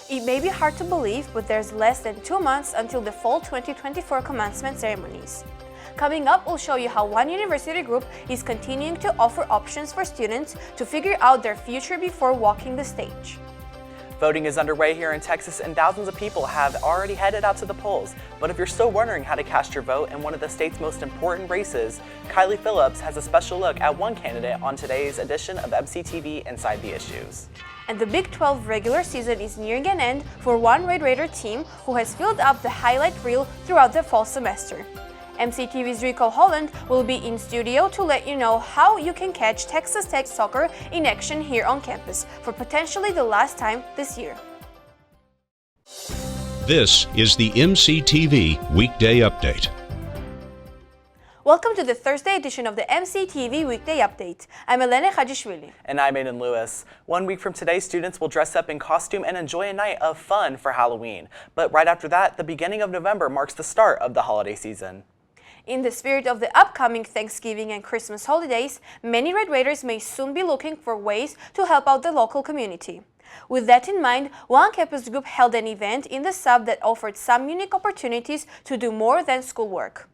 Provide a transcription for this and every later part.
It may be hard to believe, but there's less than 2 months until the fall 2024 commencement ceremonies. Coming up, we'll show you how one university group is continuing to offer options for students to figure out their future before walking the stage. Voting is underway here in Texas and thousands of people have already headed out to the polls. But if you're still wondering how to cast your vote in one of the state's most important races, Kiley Phillips has a special look at one candidate on today's edition of MCTV Inside the Issues. And the Big 12 regular season is nearing an end for one Red Raider team who has filled up the highlight reel throughout the fall semester. MCTV's Rico Holland will be in studio to let you know how you can catch Texas Tech soccer in action here on campus for potentially the last time this year. This is the MCTV Weekday Update. Welcome to the Thursday edition of the MCTV Weekday Update. I'm Elene Khajishvili. And I'm Aiden Lewis. 1 week from today, students will dress up in costume and enjoy a night of fun for Halloween. But right after that, the beginning of November marks the start of the holiday season. In the spirit of the upcoming Thanksgiving and Christmas holidays, many Red Raiders may soon be looking for ways to help out the local community. With that in mind, one campus group held an event in the sub that offered some unique opportunities to do more than schoolwork.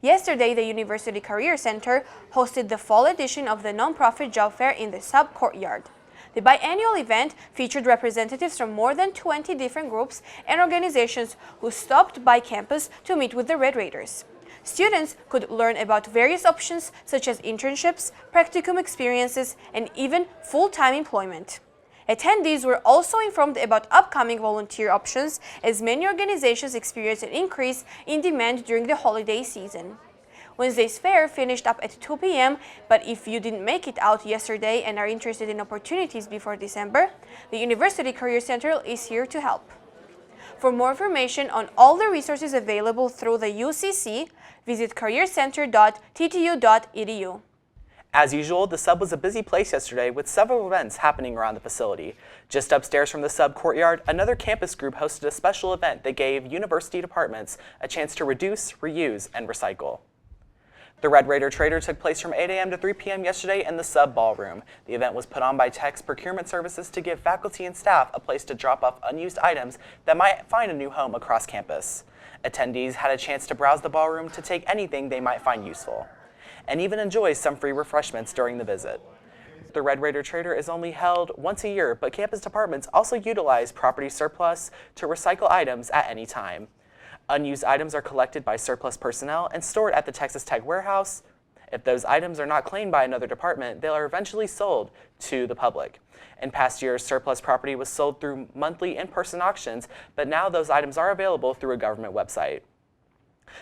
Yesterday, the University Career Center hosted the fall edition of the nonprofit job fair in the sub courtyard. The biannual event featured representatives from more than 20 different groups and organizations who stopped by campus to meet with the Red Raiders. Students could learn about various options such as internships, practicum experiences, and even full-time employment. Attendees were also informed about upcoming volunteer options as many organizations experienced an increase in demand during the holiday season. Wednesday's fair finished up at 2 p.m., but if you didn't make it out yesterday and are interested in opportunities before December, the University Career Center is here to help. For more information on all the resources available through the UCC, visit careercenter.ttu.edu. As usual, the sub was a busy place yesterday with several events happening around the facility. Just upstairs from the sub courtyard, another campus group hosted a special event that gave university departments a chance to reduce, reuse, and recycle. The Red Raider Trader took place from 8 a.m. to 3 p.m. yesterday in the sub ballroom. The event was put on by Tech's Procurement Services to give faculty and staff a place to drop off unused items that might find a new home across campus. Attendees had a chance to browse the ballroom to take anything they might find useful, and even enjoy some free refreshments during the visit. The Red Raider Trader is only held once a year, but campus departments also utilize property surplus to recycle items at any time. Unused items are collected by surplus personnel and stored at the Texas Tech warehouse. If those items are not claimed by another department, they are eventually sold to the public. In past years, surplus property was sold through monthly in-person auctions, but now those items are available through a government website.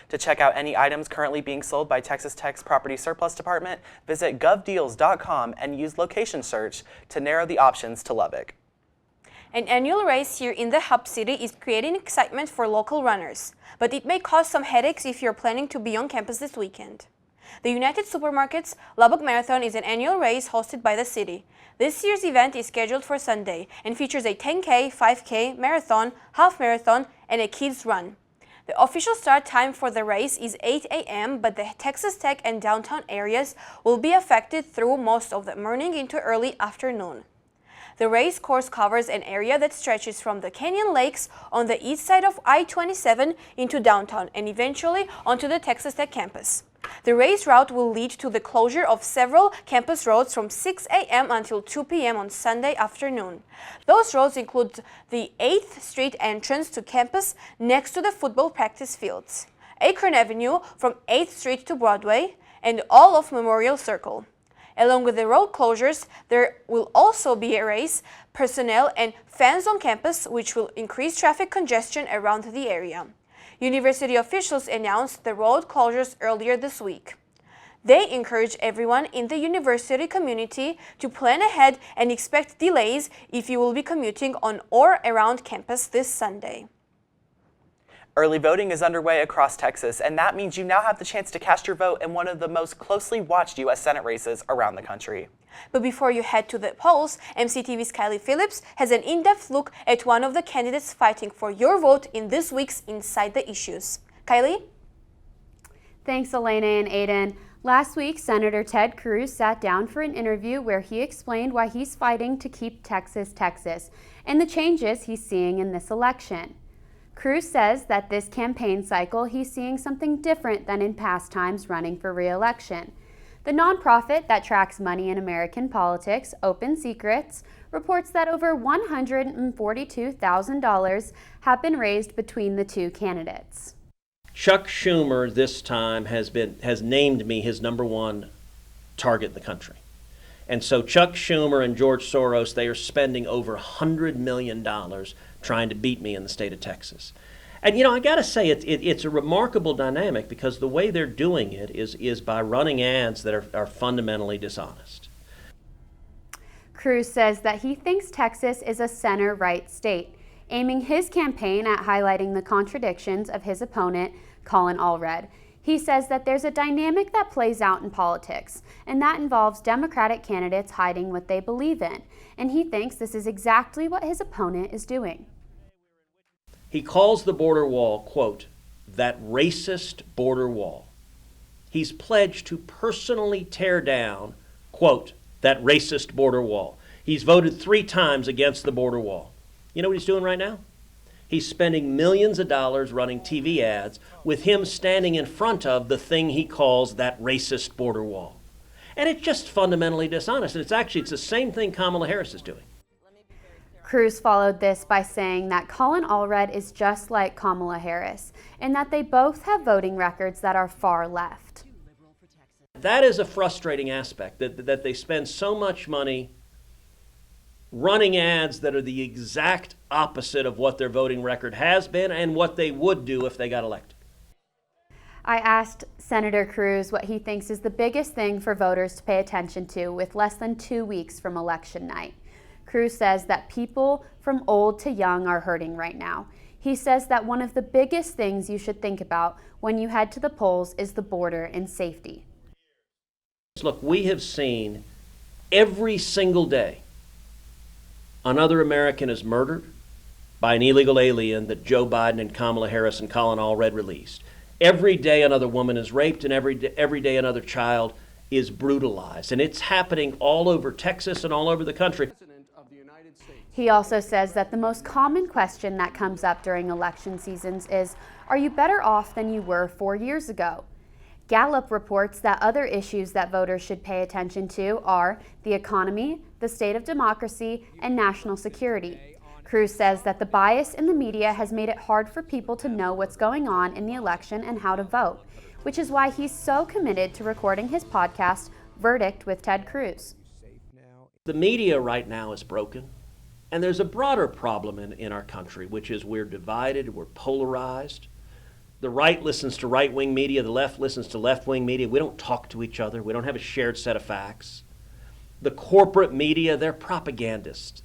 To check out any items currently being sold by Texas Tech's Property Surplus Department, visit govdeals.com and use location search to narrow the options to Lubbock. An annual race here in the Hub City is creating excitement for local runners, but it may cause some headaches if you're planning to be on campus this weekend. The United Supermarkets Lubbock Marathon is an annual race hosted by the city. This year's event is scheduled for Sunday and features a 10K, 5K, marathon, half marathon, and a kids run. The official start time for the race is 8 a.m., but the Texas Tech and downtown areas will be affected through most of the morning into early afternoon. The race course covers an area that stretches from the Canyon Lakes on the east side of I-27 into downtown and eventually onto the Texas Tech campus. The race route will lead to the closure of several campus roads from 6 a.m. until 2 p.m. on Sunday afternoon. Those roads include the 8th Street entrance to campus next to the football practice fields, Akron Avenue from 8th Street to Broadway, and all of Memorial Circle. Along with the road closures, there will also be a race, personnel, and fans on campus, which will increase traffic congestion around the area. University officials announced the road closures earlier this week. They encourage everyone in the university community to plan ahead and expect delays if you will be commuting on or around campus this Sunday. Early voting is underway across Texas, and that means you now have the chance to cast your vote in one of the most closely watched U.S. Senate races around the country. But before you head to the polls, MCTV's Kiley Phillips has an in-depth look at one of the candidates fighting for your vote in this week's Inside the Issues. Kiley? Thanks, Elena and Aiden. Last week, Senator Ted Cruz sat down for an interview where he explained why he's fighting to keep Texas, Texas, and the changes he's seeing in this election. Cruz says that this campaign cycle he's seeing something different than in past times running for re-election. The nonprofit that tracks money in American politics, Open Secrets, reports that over $142,000 have been raised between the two candidates. Chuck Schumer this time has named me his #1 target in the country. And so Chuck Schumer and George Soros, they are spending over $100 million trying to beat me in the state of Texas. And I got to say, it's a remarkable dynamic because the way they're doing it is by running ads that are fundamentally dishonest. Cruz says that he thinks Texas is a center-right state, aiming his campaign at highlighting the contradictions of his opponent, Colin Allred. He says that there's a dynamic that plays out in politics, and that involves Democratic candidates hiding what they believe in, and he thinks this is exactly what his opponent is doing. He calls the border wall, quote, that racist border wall. He's pledged to personally tear down, quote, that racist border wall. He's voted 3 times against the border wall. You know what he's doing right now? He's spending millions of dollars running TV ads with him standing in front of the thing he calls that racist border wall. And it's just fundamentally dishonest. And it's the same thing Kamala Harris is doing. Cruz followed this by saying that Colin Allred is just like Kamala Harris, and that they both have voting records that are far left. That is a frustrating aspect, that they spend so much money running ads that are the exact opposite of what their voting record has been and what they would do if they got elected. I asked Senator Cruz what he thinks is the biggest thing for voters to pay attention to with less than 2 weeks from election night. Cruz says that people from old to young are hurting right now. He says that one of the biggest things you should think about when you head to the polls is the border and safety. Look, we have seen every single day another American is murdered by an illegal alien that Joe Biden and Kamala Harris and Colin Allred released. Every day another woman is raped, and every day another child is brutalized. And it's happening all over Texas and all over the country. He also says that the most common question that comes up during election seasons is, are you better off than you were 4 years ago? Gallup reports that other issues that voters should pay attention to are the economy, the state of democracy, and national security. Cruz says that the bias in the media has made it hard for people to know what's going on in the election and how to vote, which is why he's so committed to recording his podcast, Verdict with Ted Cruz. The media right now is broken, and there's a broader problem in our country, which is we're divided, we're polarized. The right listens to right-wing media, the left listens to left-wing media. We don't talk to each other. We don't have a shared set of facts. The corporate media, they're propagandists.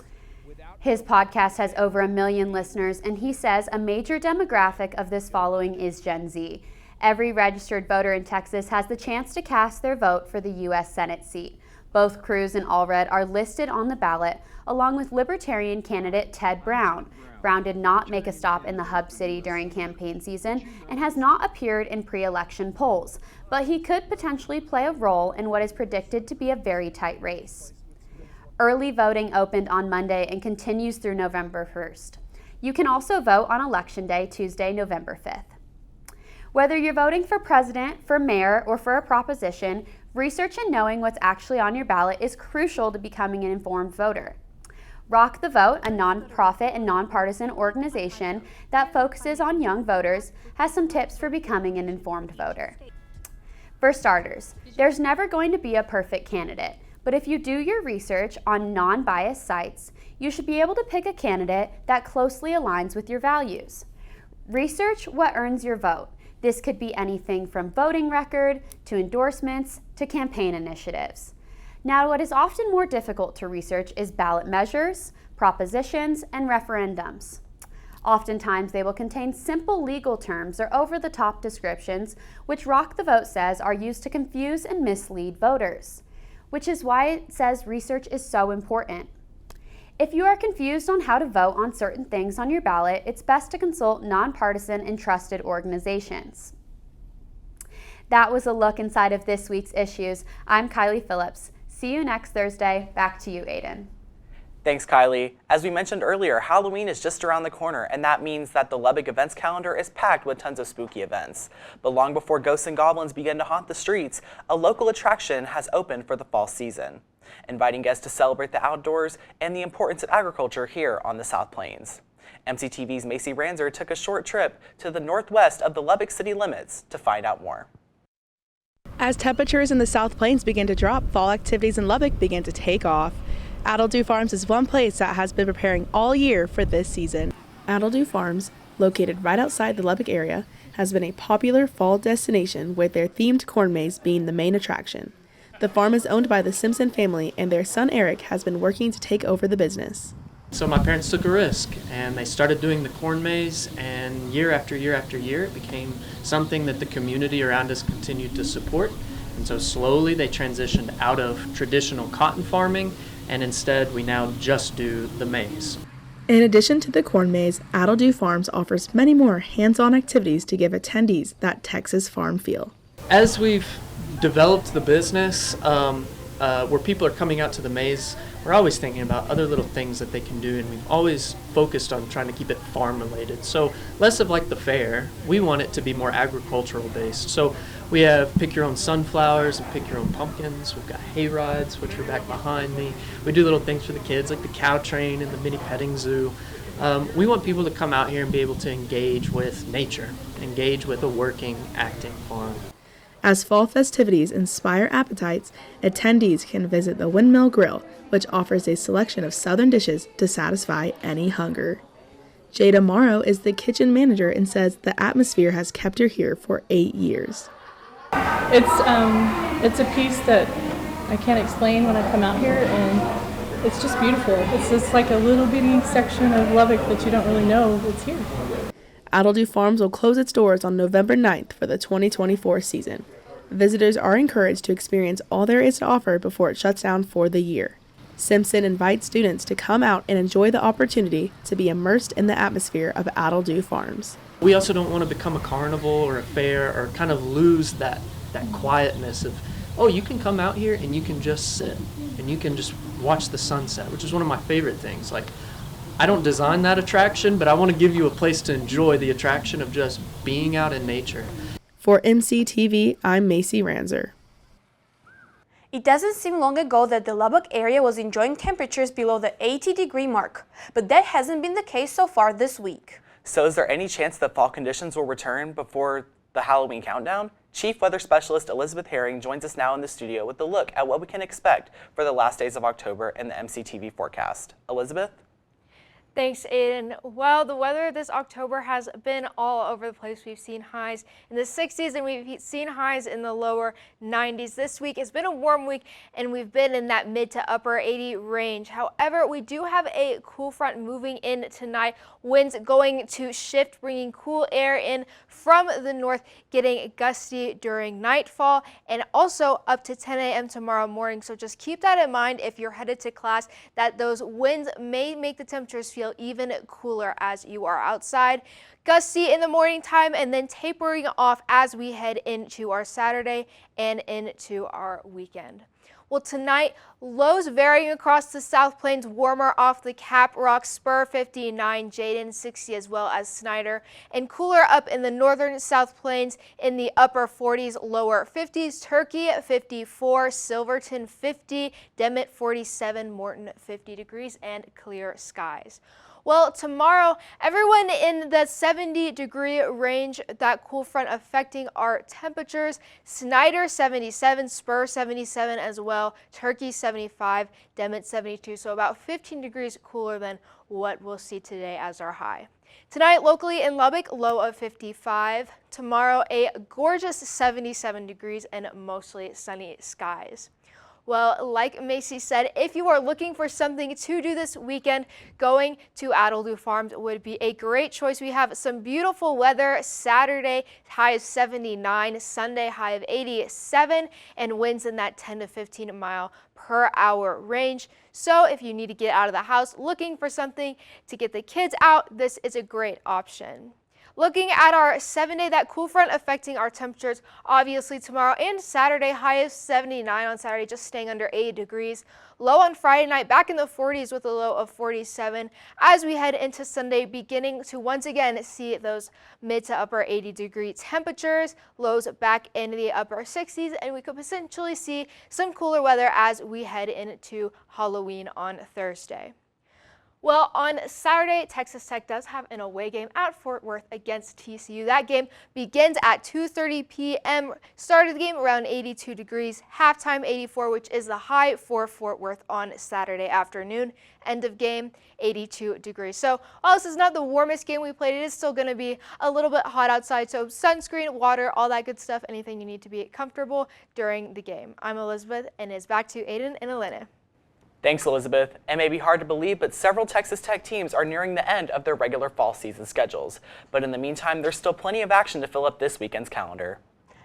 His podcast has over 1 million listeners, and he says a major demographic of this following is Gen Z. Every registered voter in Texas has the chance to cast their vote for the U.S. Senate seat. Both Cruz and Allred are listed on the ballot, along with Libertarian candidate Ted Brown. Brown did not make a stop in the hub city during campaign season and has not appeared in pre-election polls, but he could potentially play a role in what is predicted to be a very tight race. Early voting opened on Monday and continues through November 1st. You can also vote on Election Day, Tuesday, November 5th. Whether you're voting for president, for mayor, or for a proposition, research and knowing what's actually on your ballot is crucial to becoming an informed voter. Rock the Vote, a nonprofit and nonpartisan organization that focuses on young voters, has some tips for becoming an informed voter. For starters, there's never going to be a perfect candidate, but if you do your research on non-biased sites, you should be able to pick a candidate that closely aligns with your values. Research what earns your vote. This could be anything from voting record to endorsements to campaign initiatives. Now, what is often more difficult to research is ballot measures, propositions, and referendums. Oftentimes, they will contain simple legal terms or over-the-top descriptions, which Rock the Vote says are used to confuse and mislead voters, which is why it says research is so important. If you are confused on how to vote on certain things on your ballot, it's best to consult nonpartisan and trusted organizations. That was a look inside of this week's issues. I'm Kiley Phillips. See you next Thursday. Back to you, Aiden. Thanks, Kylie. As we mentioned earlier, Halloween is just around the corner, and that means that the Lubbock events calendar is packed with tons of spooky events. But long before ghosts and goblins begin to haunt the streets, a local attraction has opened for the fall season, inviting guests to celebrate the outdoors and the importance of agriculture here on the South Plains. MCTV's Macy Ranzer took a short trip to the northwest of the Lubbock city limits to find out more. As temperatures in the South Plains begin to drop, fall activities in Lubbock begin to take off. Adalo Farms is one place that has been preparing all year for this season. Adalo Farms, located right outside the Lubbock area, has been a popular fall destination with their themed corn maze being the main attraction. The farm is owned by the Simpson family, and their son Eric has been working to take over the business. So my parents took a risk and they started doing the corn maze, and year after year after year it became something that the community around us continued to support. And so slowly they transitioned out of traditional cotton farming, and instead we now just do the maze. In addition to the corn maze, Adalo Farms offers many more hands-on activities to give attendees that Texas farm feel. As we've developed the business, where people are coming out to the maze, we're always thinking about other little things that they can do, and we've always focused on trying to keep it farm related. So less of like the fair, we want it to be more agricultural based. So we have pick your own sunflowers and pick your own pumpkins. We've got hay rides, which are back behind me. We do little things for the kids like the cow train and the mini petting zoo. We want people to come out here and be able to engage with nature, engage with a working, acting farm. As fall festivities inspire appetites, attendees can visit the Windmill Grill, which offers a selection of southern dishes to satisfy any hunger. Jada Morrow is the kitchen manager and says the atmosphere has kept her here for 8 years. It's a piece that I can't explain when I come out here, and it's just beautiful. It's just like a little bitty section of Lubbock that you don't really know it's here. Adalo Farms will close its doors on November 9th for the 2024 season. Visitors are encouraged to experience all there is to offer before it shuts down for the year. Simpson invites students to come out and enjoy the opportunity to be immersed in the atmosphere of Adalo Farms. We also don't want to become a carnival or a fair or kind of lose that quietness of, oh, you can come out here and you can just sit and you can just watch the sunset, which is one of my favorite things. Like, I don't design that attraction, but I want to give you a place to enjoy the attraction of just being out in nature. For MCTV, I'm Macy Ranzer. It doesn't seem long ago that the Lubbock area was enjoying temperatures below the 80-degree mark, but that hasn't been the case so far this week. So is there any chance that fall conditions will return before the Halloween countdown? Chief Weather Specialist Elisabeth Herring joins us now in the studio with a look at what we can expect for the last days of October in the MCTV forecast. Elizabeth? Thanks, Aiden. Well, the weather this October has been all over the place. We've seen highs in the 60s and we've seen highs in the lower 90s. This week has been a warm week and we've been in that mid to upper 80 range. However, we do have a cool front moving in tonight. Winds going to shift, bringing cool air in from the north, getting gusty during nightfall and also up to 10 a.m. tomorrow morning. So just keep that in mind if you're headed to class, that those winds may make the temperatures feel even cooler as you are outside. Gusty in the morning time and then tapering off as we head into our Saturday and into our weekend. Well, tonight, lows varying across the South Plains, warmer off the Cap Rock, Spur 59, Jaden 60, as well as Snyder, and cooler up in the northern South Plains in the upper 40s, lower 50s, Turkey 54, Silverton 50, Demet 47, Morton 50 degrees, and clear skies. Well, tomorrow, everyone in the 70-degree range, that cool front affecting our temperatures. Snyder 77, Spur 77 as well, Turkey 75, Demet 72, so about 15 degrees cooler than what we'll see today as our high. Tonight, locally in Lubbock, low of 55. Tomorrow, a gorgeous 77 degrees and mostly sunny skies. Well, like Macy said, if you are looking for something to do this weekend, going to Adalo Farms would be a great choice. We have some beautiful weather. Saturday, high of 79, Sunday, high of 87, and winds in that 10 to 15 mile per hour range. So if you need to get out of the house looking for something to get the kids out, this is a great option. Looking at our 7-day, that cool front affecting our temperatures obviously tomorrow and Saturday. High of 79 on Saturday, just staying under 80 degrees. Low on Friday night, back in the 40s with a low of 47. As we head into Sunday, beginning to once again see those mid to upper 80 degree temperatures. Lows back in the upper 60s, and we could potentially see some cooler weather as we head into Halloween on Thursday. Well, on Saturday, Texas Tech does have an away game at Fort Worth against TCU. That game begins at 2:30 p.m. Start of the game around 82 degrees. Halftime 84, which is the high for Fort Worth on Saturday afternoon. End of game 82 degrees. So while this is not the warmest game we played, it is still going to be a little bit hot outside. So sunscreen, water, all that good stuff, anything you need to be comfortable during the game. I'm Elizabeth, and it's back to Aiden and Elene. Thanks, Elizabeth. It may be hard to believe, but several Texas Tech teams are nearing the end of their regular fall season schedules. But in the meantime, there's still plenty of action to fill up this weekend's calendar.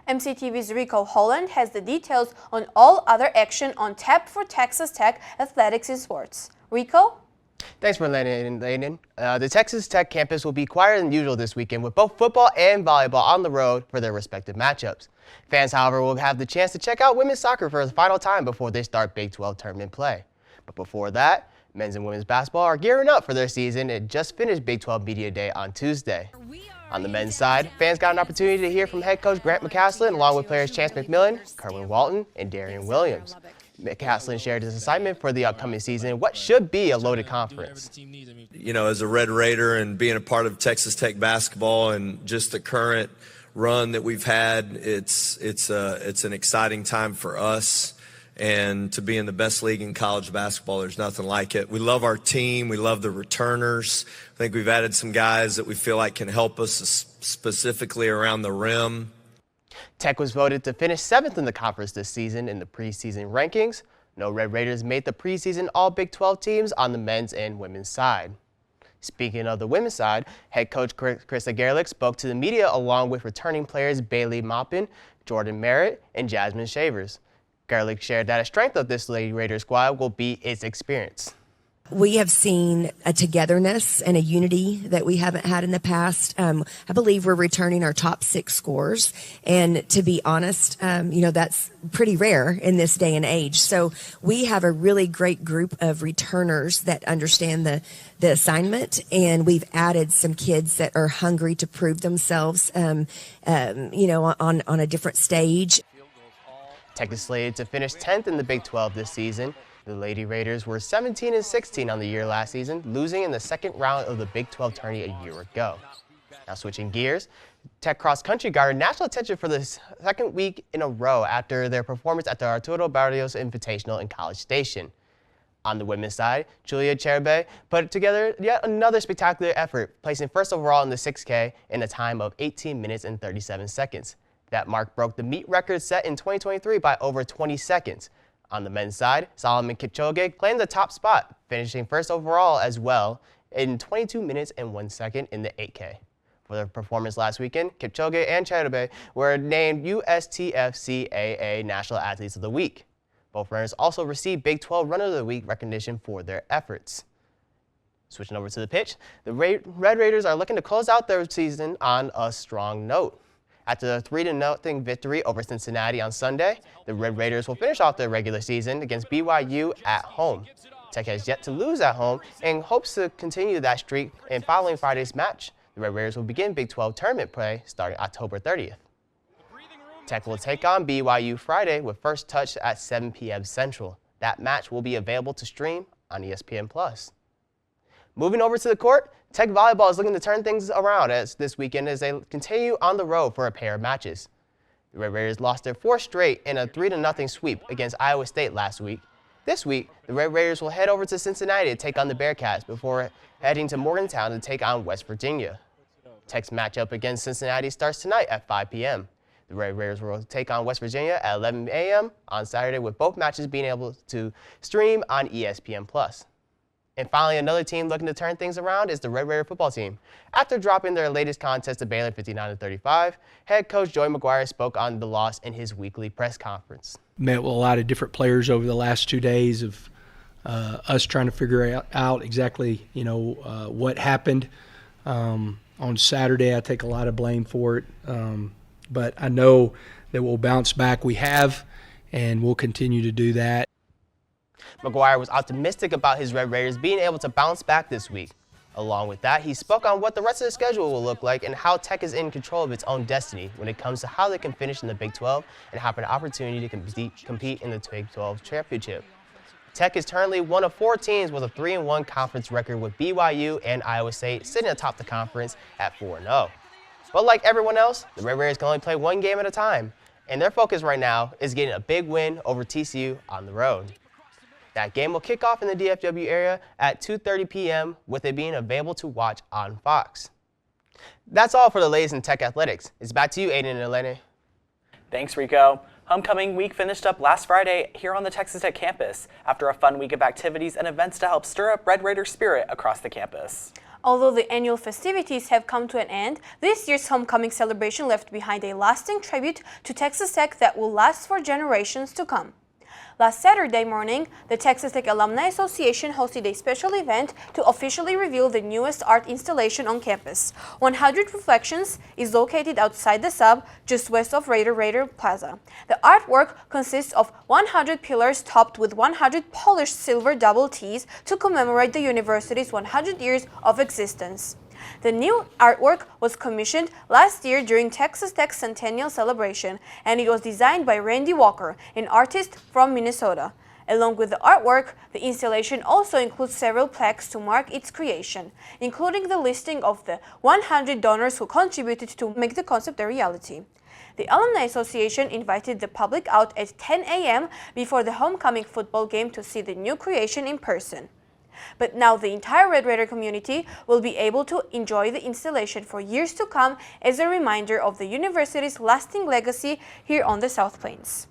MCTV's Rico Holland has the details on all other action on tap for Texas Tech athletics and sports. Rico? Thanks for letting in. The Texas Tech campus will be quieter than usual this weekend with both football and volleyball on the road for their respective matchups. Fans, however, will have the chance to check out women's soccer for the final time before they start Big 12 tournament play. But before that, men's and women's basketball are gearing up for their season and just finished Big 12 Media Day on Tuesday. On the men's side, fans got an opportunity to hear from head coach Grant McCaslin along with players Chance McMillan, Kerwin Walton, and Darian Williams. McCaslin shared his assignment for the upcoming season, what should be a loaded conference. You know, as a Red Raider and being a part of Texas Tech basketball and just the current run that we've had, it's an exciting time for us. And to be in the best league in college basketball, there's nothing like it. We love our team. We love the returners. I think we've added some guys that we feel like can help us specifically around the rim. Tech was voted to finish 7th in the conference this season in the preseason rankings. No Red Raiders made the preseason all Big 12 teams on the men's and women's side. Speaking of the women's side, head coach Krista Gerlich spoke to the media along with returning players Bailey Maupin, Jordan Merritt, and Jasmine Shavers. Gerlich shared that a strength of this Lady Raider squad will be its experience. We have seen a togetherness and a unity that we haven't had in the past. I believe we're returning our top 6 scores. And to be honest, that's pretty rare in this day and age. So we have a really great group of returners that understand the assignment. And we've added some kids that are hungry to prove themselves, on a different stage. Tech is slated to finish 10th in the Big 12 this season. The Lady Raiders were 17-16 on the year last season, losing in the second round of the Big 12 tourney a year ago. Now switching gears, Tech cross country garnered national attention for the second week in a row after their performance at the Arturo Barrios Invitational in College Station. On the women's side, Julia Cherbe put together yet another spectacular effort, placing first overall in the 6K in a time of 18 minutes and 37 seconds. That mark broke the meet record set in 2023 by over 20 seconds. On the men's side, Solomon Kipchoge claimed the top spot, finishing first overall as well in 22 minutes and 1 second in the 8K. For their performance last weekend, Kipchoge and Cherbe were named USTFCAA National Athletes of the Week. Both runners also received Big 12 Runner of the Week recognition for their efforts. Switching over to the pitch, the Red Raiders are looking to close out their season on a strong note. After the 3-0 victory over Cincinnati on Sunday, the Red Raiders will finish off their regular season against BYU at home. Tech has yet to lose at home and hopes to continue that streak. And following Friday's match, the Red Raiders will begin Big 12 tournament play starting October 30th. Tech will take on BYU Friday with first touch at 7 p.m. Central. That match will be available to stream on ESPN+. Moving over to the court, Tech volleyball is looking to turn things around this weekend as they continue on the road for a pair of matches. The Red Raiders lost their 4th straight in a 3-0 sweep against Iowa State last week. This week, the Red Raiders will head over to Cincinnati to take on the Bearcats before heading to Morgantown to take on West Virginia. Tech's matchup against Cincinnati starts tonight at 5 p.m. The Red Raiders will take on West Virginia at 11 a.m. on Saturday, with both matches being able to stream on ESPN+. And finally, another team looking to turn things around is the Red Raider football team. After dropping their latest contest to Baylor 59-35, head coach Joey McGuire spoke on the loss in his weekly press conference. Met with a lot of different players over the last 2 days of us trying to figure out exactly, what happened. On Saturday, I take a lot of blame for it, but I know that we'll bounce back. We have, and we'll continue to do that. McGuire was optimistic about his Red Raiders being able to bounce back this week. Along with that, he spoke on what the rest of the schedule will look like and how Tech is in control of its own destiny when it comes to how they can finish in the Big 12 and have an opportunity to compete in the Big 12 championship. Tech is currently one of 4 teams with a 3-1 conference record, with BYU and Iowa State sitting atop the conference at 4-0. But like everyone else, the Red Raiders can only play one game at a time, and their focus right now is getting a big win over TCU on the road. That game will kick off in the DFW area at 2:30 p.m. with it being available to watch on Fox. That's all for the latest in Tech athletics. It's back to you, Aiden and Elene. Thanks, Rico. Homecoming week finished up last Friday here on the Texas Tech campus after a fun week of activities and events to help stir up Red Raider spirit across the campus. Although the annual festivities have come to an end, this year's homecoming celebration left behind a lasting tribute to Texas Tech that will last for generations to come. Last Saturday morning, the Texas Tech Alumni Association hosted a special event to officially reveal the newest art installation on campus. 100 Reflections is located outside the sub, just west of Raider Plaza. The artwork consists of 100 pillars topped with 100 polished silver double T's to commemorate the university's 100 years of existence. The new artwork was commissioned last year during Texas Tech's Centennial Celebration, and it was designed by Randy Walker, an artist from Minnesota. Along with the artwork, the installation also includes several plaques to mark its creation, including the listing of the 100 donors who contributed to make the concept a reality. The Alumni Association invited the public out at 10 a.m. before the homecoming football game to see the new creation in person. But now the entire Red Raider community will be able to enjoy the installation for years to come as a reminder of the university's lasting legacy here on the South Plains.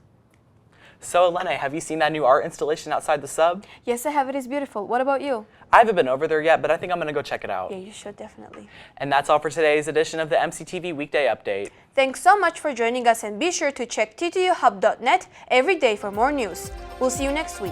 So, Elene, have you seen that new art installation outside the sub? Yes, I have. It is beautiful. What about you? I haven't been over there yet, but I think I'm going to go check it out. Yeah, you should definitely. And that's all for today's edition of the MCTV Weekday Update. Thanks so much for joining us, and be sure to check ttuhub.net every day for more news. We'll see you next week.